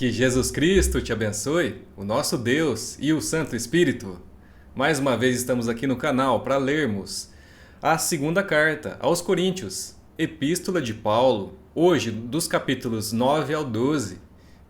Que Jesus Cristo te abençoe, o nosso Deus e o Santo Espírito. Mais uma vez estamos aqui no canal para lermos a segunda carta aos Coríntios, Epístola de Paulo, hoje dos capítulos 9 ao 12.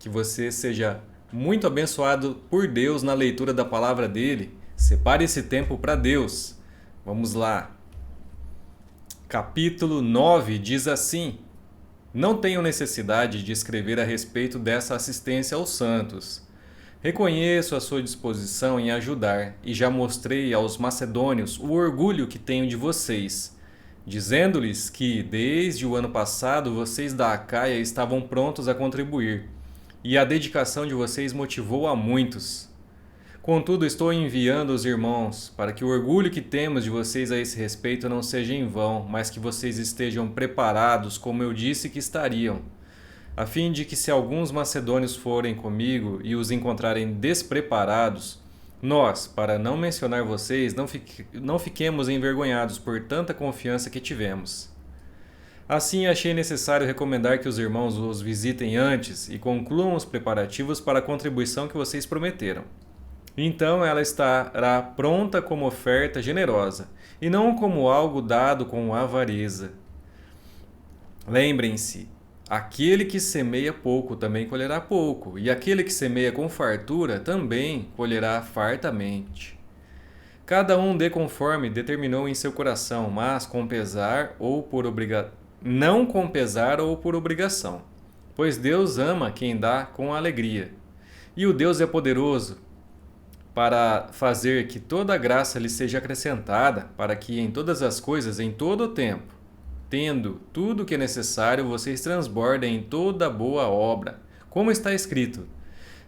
Que você seja muito abençoado por Deus na leitura da palavra dele. Separe esse tempo para Deus. Vamos lá. Capítulo 9 diz assim: Não tenho necessidade de escrever a respeito dessa assistência aos santos. Reconheço a sua disposição em ajudar e já mostrei aos macedônios o orgulho que tenho de vocês, dizendo-lhes que, desde o ano passado, vocês da Acaia estavam prontos a contribuir, e a dedicação de vocês motivou a muitos. Contudo, estou enviando os irmãos para que o orgulho que temos de vocês a esse respeito não seja em vão, mas que vocês estejam preparados como eu disse que estariam, a fim de que se alguns macedônios forem comigo e os encontrarem despreparados, nós, para não mencionar vocês, não fiquemos envergonhados por tanta confiança que tivemos. Assim, achei necessário recomendar que os irmãos os visitem antes e concluam os preparativos para a contribuição que vocês prometeram. Então ela estará pronta como oferta generosa, e não como algo dado com avareza. Lembrem-se, aquele que semeia pouco também colherá pouco, e aquele que semeia com fartura também colherá fartamente. Cada um dê conforme determinou em seu coração, mas com pesar ou por não com pesar ou por obrigação, pois Deus ama quem dá com alegria. E o Deus é poderoso para fazer que toda a graça lhe seja acrescentada, para que em todas as coisas, em todo o tempo, tendo tudo o que é necessário, vocês transbordem em toda boa obra. Como está escrito: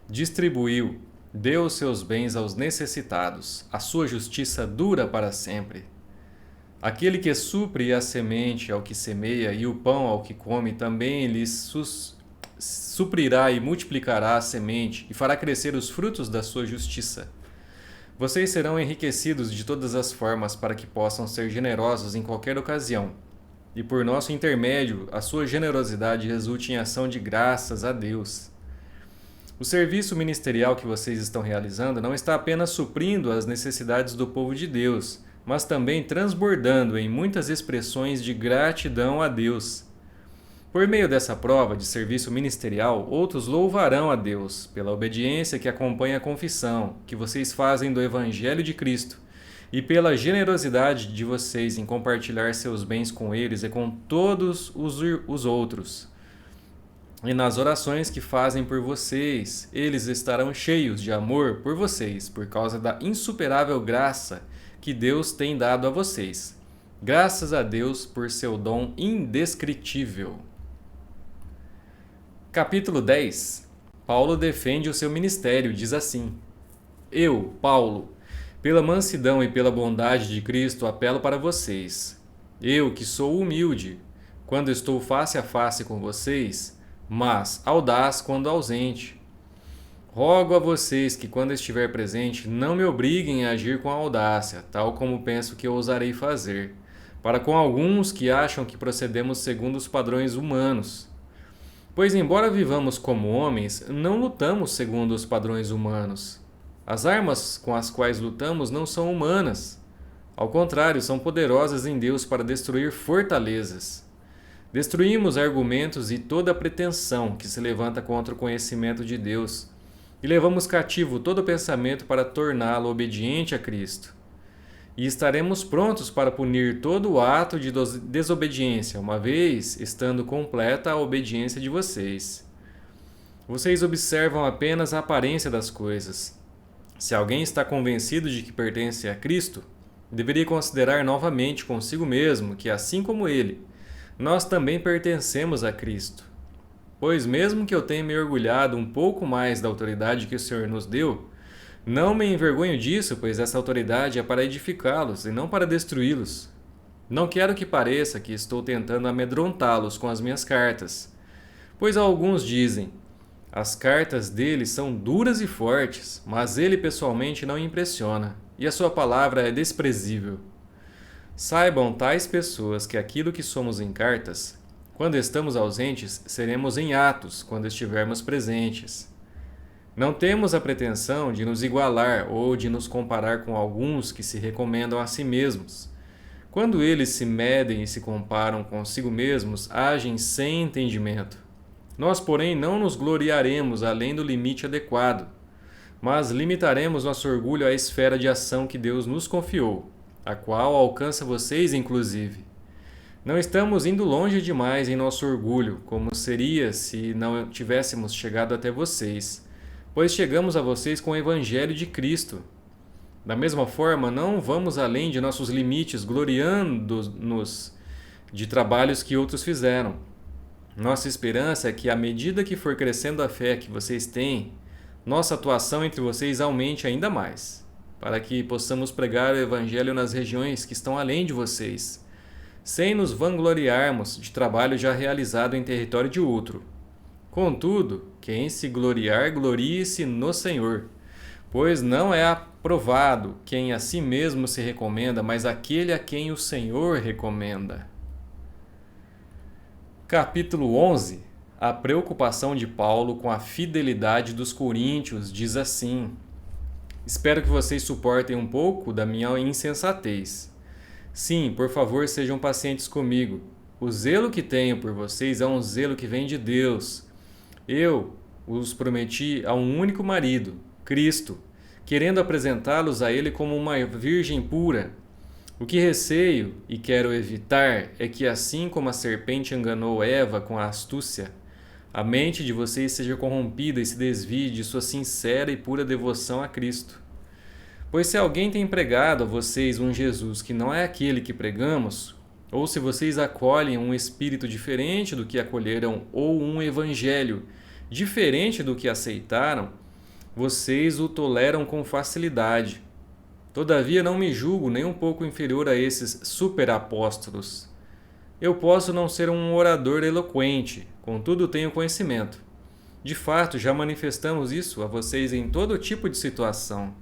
distribuiu, deu os seus bens aos necessitados, a sua justiça dura para sempre. Aquele que supre a semente ao que semeia e o pão ao que come, também lhes suprirá e multiplicará a semente e fará crescer os frutos da sua justiça. Vocês serão enriquecidos de todas as formas para que possam ser generosos em qualquer ocasião. E por nosso intermédio, a sua generosidade resulte em ação de graças a Deus. O serviço ministerial que vocês estão realizando não está apenas suprindo as necessidades do povo de Deus, mas também transbordando em muitas expressões de gratidão a Deus. Por meio dessa prova de serviço ministerial, outros louvarão a Deus pela obediência que acompanha a confissão que vocês fazem do Evangelho de Cristo e pela generosidade de vocês em compartilhar seus bens com eles e com todos os outros. E nas orações que fazem por vocês, eles estarão cheios de amor por vocês por causa da insuperável graça que Deus tem dado a vocês. Graças a Deus por seu dom indescritível. Capítulo 10. Paulo defende o seu ministério, diz assim: Eu, Paulo, pela mansidão e pela bondade de Cristo, apelo para vocês. Eu, que sou humilde, quando estou face a face com vocês, mas audaz quando ausente. Rogo a vocês que, quando estiver presente, não me obriguem a agir com audácia, tal como penso que eu ousarei fazer, para com alguns que acham que procedemos segundo os padrões humanos. Pois, embora vivamos como homens, não lutamos segundo os padrões humanos. As armas com as quais lutamos não são humanas. Ao contrário, são poderosas em Deus para destruir fortalezas. Destruímos argumentos e toda pretensão que se levanta contra o conhecimento de Deus, e levamos cativo todo pensamento para torná-lo obediente a Cristo. E estaremos prontos para punir todo o ato de desobediência, uma vez estando completa a obediência de vocês. Vocês observam apenas a aparência das coisas. Se alguém está convencido de que pertence a Cristo, deveria considerar novamente consigo mesmo que, assim como ele, nós também pertencemos a Cristo. Pois mesmo que eu tenha me orgulhado um pouco mais da autoridade que o Senhor nos deu, não me envergonho disso, pois essa autoridade é para edificá-los e não para destruí-los. Não quero que pareça que estou tentando amedrontá-los com as minhas cartas, pois alguns dizem: as cartas dele são duras e fortes, mas ele pessoalmente não impressiona, e a sua palavra é desprezível. Saibam tais pessoas que aquilo que somos em cartas, quando estamos ausentes, seremos em atos quando estivermos presentes. Não temos a pretensão de nos igualar ou de nos comparar com alguns que se recomendam a si mesmos. Quando eles se medem e se comparam consigo mesmos, agem sem entendimento. Nós, porém, não nos gloriaremos além do limite adequado, mas limitaremos nosso orgulho à esfera de ação que Deus nos confiou, a qual alcança vocês, inclusive. Não estamos indo longe demais em nosso orgulho, como seria se não tivéssemos chegado até vocês, pois chegamos a vocês com o Evangelho de Cristo. Da mesma forma, não vamos além de nossos limites, gloriando-nos de trabalhos que outros fizeram. Nossa esperança é que, à medida que for crescendo a fé que vocês têm, nossa atuação entre vocês aumente ainda mais, para que possamos pregar o Evangelho nas regiões que estão além de vocês, sem nos vangloriarmos de trabalho já realizado em território de outro. Contudo, quem se gloriar, glorie-se no Senhor, pois não é aprovado quem a si mesmo se recomenda, mas aquele a quem o Senhor recomenda. Capítulo 11. A preocupação de Paulo com a fidelidade dos coríntios diz assim: Espero que vocês suportem um pouco da minha insensatez. Sim, por favor, sejam pacientes comigo. O zelo que tenho por vocês é um zelo que vem de Deus. Eu os prometi a um único marido, Cristo, querendo apresentá-los a Ele como uma virgem pura. O que receio e quero evitar é que, assim como a serpente enganou Eva com a astúcia, a mente de vocês seja corrompida e se desvie de sua sincera e pura devoção a Cristo. Pois se alguém tem pregado a vocês um Jesus que não é aquele que pregamos, ou se vocês acolhem um espírito diferente do que acolheram ou um evangelho diferente do que aceitaram, vocês o toleram com facilidade. Todavia não me julgo nem um pouco inferior a esses superapóstolos. Eu posso não ser um orador eloquente, contudo tenho conhecimento. De fato, já manifestamos isso a vocês em todo tipo de situação.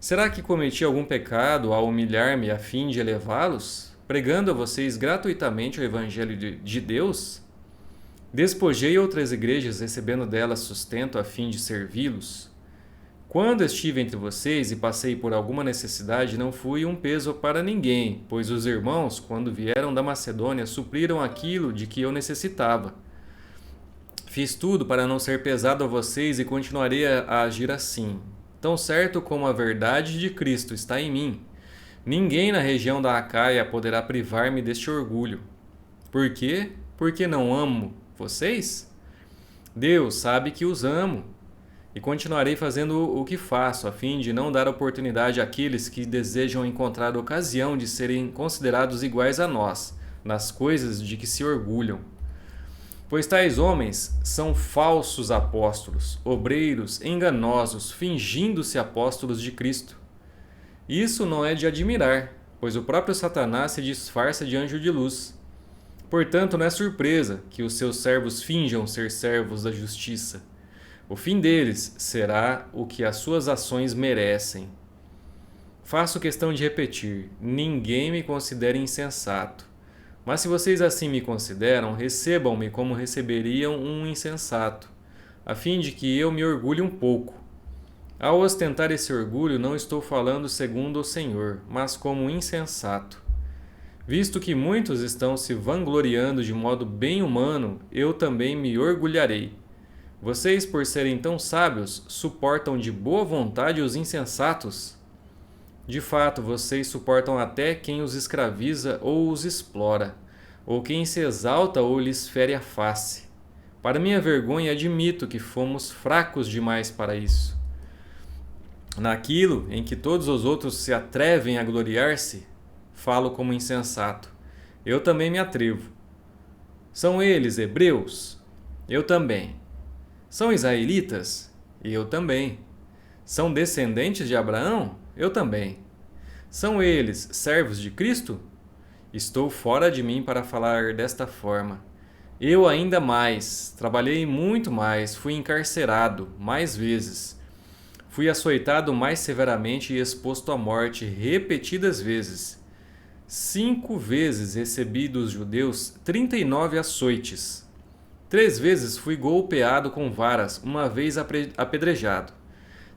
Será que cometi algum pecado ao humilhar-me a fim de elevá-los, pregando a vocês gratuitamente o Evangelho de Deus? Despojei outras igrejas recebendo delas sustento a fim de servi-los? Quando estive entre vocês e passei por alguma necessidade, não fui um peso para ninguém, pois os irmãos, quando vieram da Macedônia, supriram aquilo de que eu necessitava. Fiz tudo para não ser pesado a vocês e continuarei a agir assim. Tão certo como a verdade de Cristo está em mim, ninguém na região da Acaia poderá privar-me deste orgulho. Por quê? Porque não amo vocês? Deus sabe que os amo. E continuarei fazendo o que faço, a fim de não dar oportunidade àqueles que desejam encontrar ocasião de serem considerados iguais a nós, nas coisas de que se orgulham. Pois tais homens são falsos apóstolos, obreiros enganosos, fingindo-se apóstolos de Cristo. Isso não é de admirar, pois o próprio Satanás se disfarça de anjo de luz. Portanto, não é surpresa que os seus servos finjam ser servos da justiça. O fim deles será o que as suas ações merecem. Faço questão de repetir: ninguém me considere insensato. Mas se vocês assim me consideram, recebam-me como receberiam um insensato, a fim de que eu me orgulhe um pouco. Ao ostentar esse orgulho, não estou falando segundo o Senhor, mas como insensato. Visto que muitos estão se vangloriando de modo bem humano, eu também me orgulharei. Vocês, por serem tão sábios, suportam de boa vontade os insensatos? De fato, vocês suportam até quem os escraviza ou os explora, ou quem se exalta ou lhes fere a face. Para minha vergonha, admito que fomos fracos demais para isso. Naquilo em que todos os outros se atrevem a gloriar-se, falo como insensato. Eu também me atrevo. São eles hebreus? Eu também. São israelitas? Eu também. São descendentes de Abraão? Eu também. São eles servos de Cristo? Estou fora de mim para falar desta forma. Eu ainda mais, trabalhei muito mais, fui encarcerado mais vezes. Fui açoitado mais severamente e exposto à morte repetidas vezes. 5 vezes recebi dos judeus 39 açoites. 3 vezes fui golpeado com varas, uma vez apedrejado.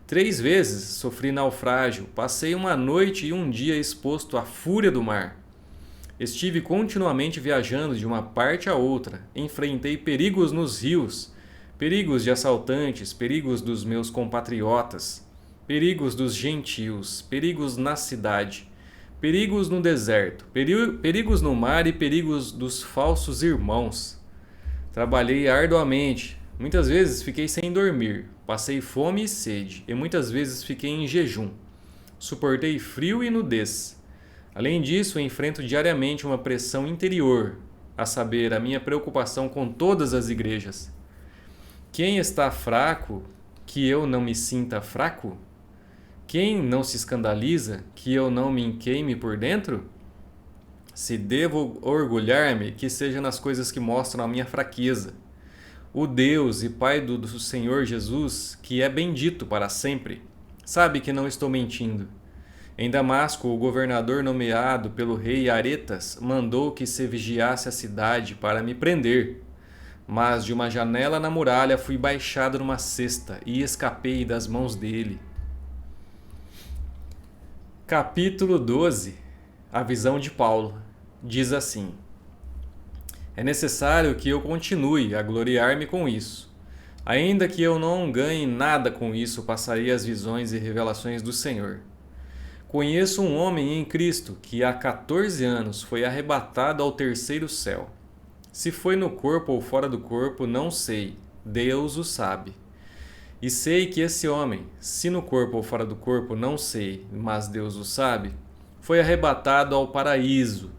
3 vezes sofri naufrágio, passei uma noite e um dia exposto à fúria do mar. Estive continuamente viajando de uma parte a outra, enfrentei perigos nos rios, perigos de assaltantes, perigos dos meus compatriotas, perigos dos gentios, perigos na cidade, perigos no deserto, perigos no mar e perigos dos falsos irmãos. Trabalhei arduamente, muitas vezes fiquei sem dormir, passei fome e sede, e muitas vezes fiquei em jejum. Suportei frio e nudez. Além disso, enfrento diariamente uma pressão interior, a saber, a minha preocupação com todas as igrejas. Quem está fraco, que eu não me sinta fraco? Quem não se escandaliza, que eu não me queime por dentro? Se devo orgulhar-me, que seja nas coisas que mostram a minha fraqueza. O Deus e Pai do Senhor Jesus, que é bendito para sempre, sabe que não estou mentindo. Em Damasco, o governador nomeado pelo rei Aretas mandou que se vigiasse a cidade para me prender. Mas de uma janela na muralha fui baixado numa cesta e escapei das mãos dele. Capítulo 12. A visão de Paulo. Diz assim: é necessário que eu continue a gloriar-me com isso. Ainda que eu não ganhe nada com isso, passarei as visões e revelações do Senhor. Conheço um homem em Cristo que há 14 anos foi arrebatado ao terceiro céu. Se foi no corpo ou fora do corpo, não sei. Deus o sabe. E sei que esse homem, se no corpo ou fora do corpo, não sei, mas Deus o sabe, foi arrebatado ao paraíso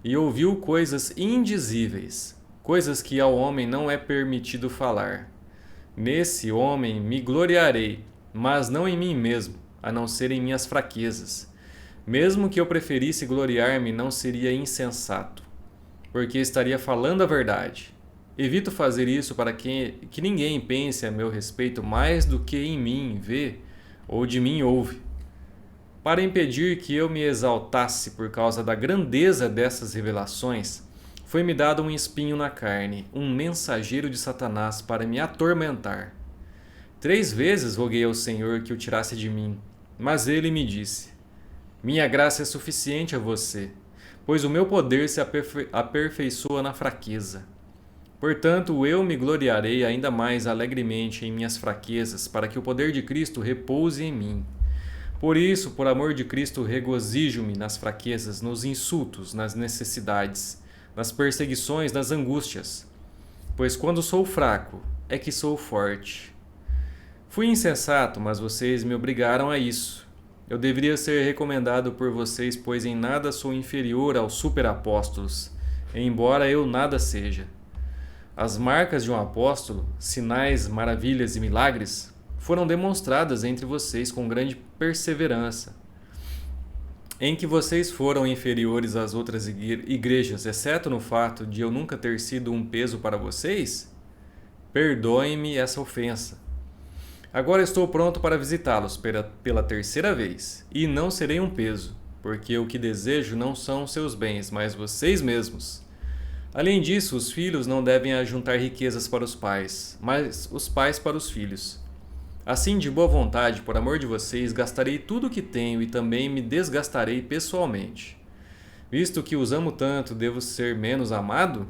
e ouviu coisas indizíveis, coisas que ao homem não é permitido falar. Nesse homem me gloriarei, mas não em mim mesmo, a não ser em minhas fraquezas. Mesmo que eu preferisse gloriar-me, não seria insensato, porque estaria falando a verdade. Evito fazer isso para que ninguém pense a meu respeito mais do que em mim vê ou de mim ouve. Para impedir que eu me exaltasse por causa da grandeza dessas revelações, foi-me dado um espinho na carne, um mensageiro de Satanás para me atormentar. 3 vezes roguei ao Senhor que o tirasse de mim, mas ele me disse: minha graça é suficiente a você, pois o meu poder se aperfeiçoa na fraqueza. Portanto, eu me gloriarei ainda mais alegremente em minhas fraquezas, para que o poder de Cristo repouse em mim. Por isso, por amor de Cristo, regozijo-me nas fraquezas, nos insultos, nas necessidades, nas perseguições, nas angústias. Pois quando sou fraco, é que sou forte. Fui insensato, mas vocês me obrigaram a isso. Eu deveria ser recomendado por vocês, pois em nada sou inferior aos superapóstolos, embora eu nada seja. As marcas de um apóstolo, sinais, maravilhas e milagres, foram demonstradas entre vocês com grande perseverança. Em que vocês foram inferiores às outras igrejas, exceto no fato de eu nunca ter sido um peso para vocês? Perdoem-me essa ofensa. Agora estou pronto para visitá-los pela terceira vez, e não serei um peso, porque o que desejo não são seus bens, mas vocês mesmos. Além disso, os filhos não devem ajuntar riquezas para os pais, mas os pais para os filhos. Assim, de boa vontade, por amor de vocês, gastarei tudo o que tenho e também me desgastarei pessoalmente. Visto que os amo tanto, devo ser menos amado?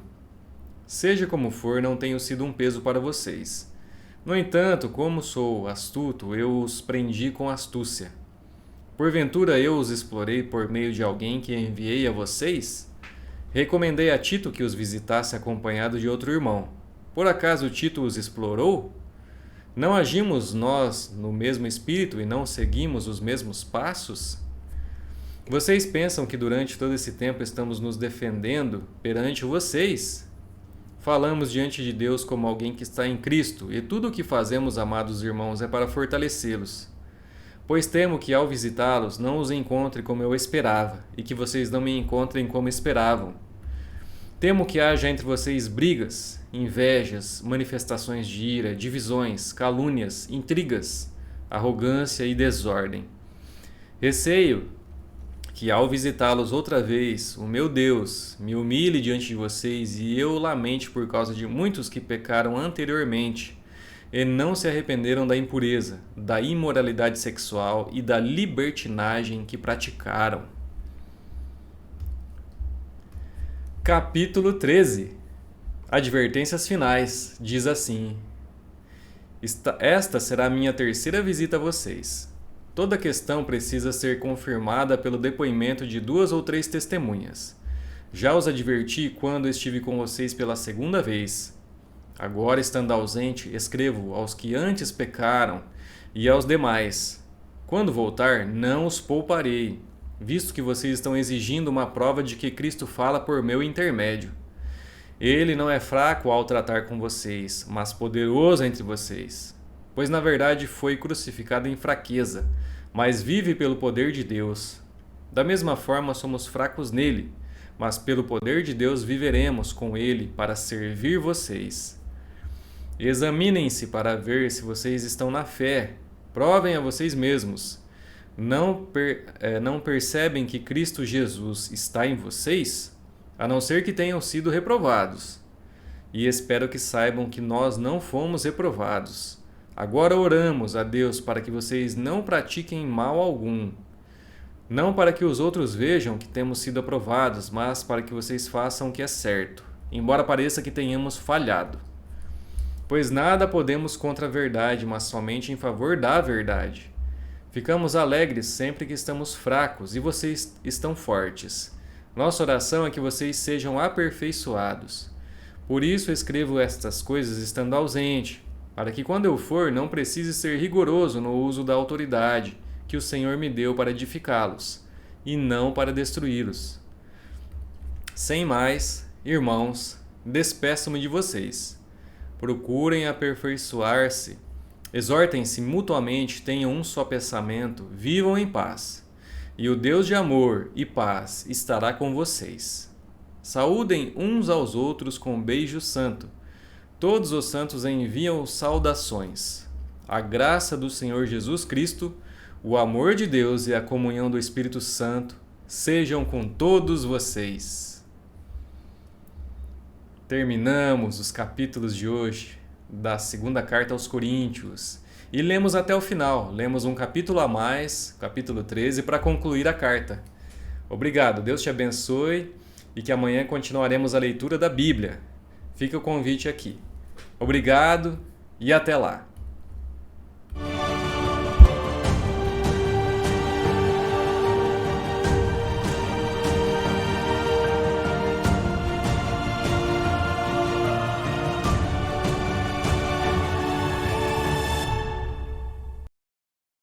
Seja como for, não tenho sido um peso para vocês. No entanto, como sou astuto, eu os prendi com astúcia. Porventura eu os explorei por meio de alguém que enviei a vocês? Recomendei a Tito que os visitasse acompanhado de outro irmão. Por acaso Tito os explorou? Não agimos nós no mesmo espírito e não seguimos os mesmos passos? Vocês pensam que durante todo esse tempo estamos nos defendendo perante vocês? Falamos diante de Deus como alguém que está em Cristo, e tudo o que fazemos, amados irmãos, é para fortalecê-los. Pois temo que ao visitá-los não os encontre como eu esperava, e que vocês não me encontrem como esperavam. Temo que haja entre vocês brigas, invejas, manifestações de ira, divisões, calúnias, intrigas, arrogância e desordem. Receio que ao visitá-los outra vez, o meu Deus me humilhe diante de vocês e eu lamente por causa de muitos que pecaram anteriormente e não se arrependeram da impureza, da imoralidade sexual e da libertinagem que praticaram. Capítulo 13. Advertências finais. Diz assim: Esta será a minha terceira visita a vocês. Toda questão precisa ser confirmada pelo depoimento de 2 ou 3 testemunhas. Já os adverti quando estive com vocês pela segunda vez. Agora, estando ausente, escrevo aos que antes pecaram e aos demais. Quando voltar, não os pouparei, visto que vocês estão exigindo uma prova de que Cristo fala por meu intermédio. Ele não é fraco ao tratar com vocês, mas poderoso entre vocês. Pois na verdade foi crucificado em fraqueza, mas vive pelo poder de Deus. Da mesma forma somos fracos nele, mas pelo poder de Deus viveremos com ele para servir vocês. Examinem-se para ver se vocês estão na fé. Provem a vocês mesmos. Não percebem que Cristo Jesus está em vocês? A não ser que tenham sido reprovados. E espero que saibam que nós não fomos reprovados. Agora oramos a Deus para que vocês não pratiquem mal algum. Não para que os outros vejam que temos sido aprovados, mas para que vocês façam o que é certo, embora pareça que tenhamos falhado. Pois nada podemos contra a verdade, mas somente em favor da verdade. Ficamos alegres sempre que estamos fracos e vocês estão fortes. Nossa oração é que vocês sejam aperfeiçoados. Por isso escrevo estas coisas estando ausente, para que quando eu for não precise ser rigoroso no uso da autoridade que o Senhor me deu para edificá-los, e não para destruí-los. Sem mais, irmãos, despeço-me de vocês. Procurem aperfeiçoar-se, exortem-se mutuamente, tenham um só pensamento, vivam em paz. E o Deus de amor e paz estará com vocês. Saúdem uns aos outros com um beijo santo. Todos os santos enviam saudações. A graça do Senhor Jesus Cristo, o amor de Deus e a comunhão do Espírito Santo sejam com todos vocês. Terminamos os capítulos de hoje da segunda carta aos Coríntios. E lemos até o final, lemos um capítulo a mais, capítulo 13, para concluir a carta. Obrigado, Deus te abençoe e que amanhã continuaremos a leitura da Bíblia. Fica o convite aqui. Obrigado e até lá!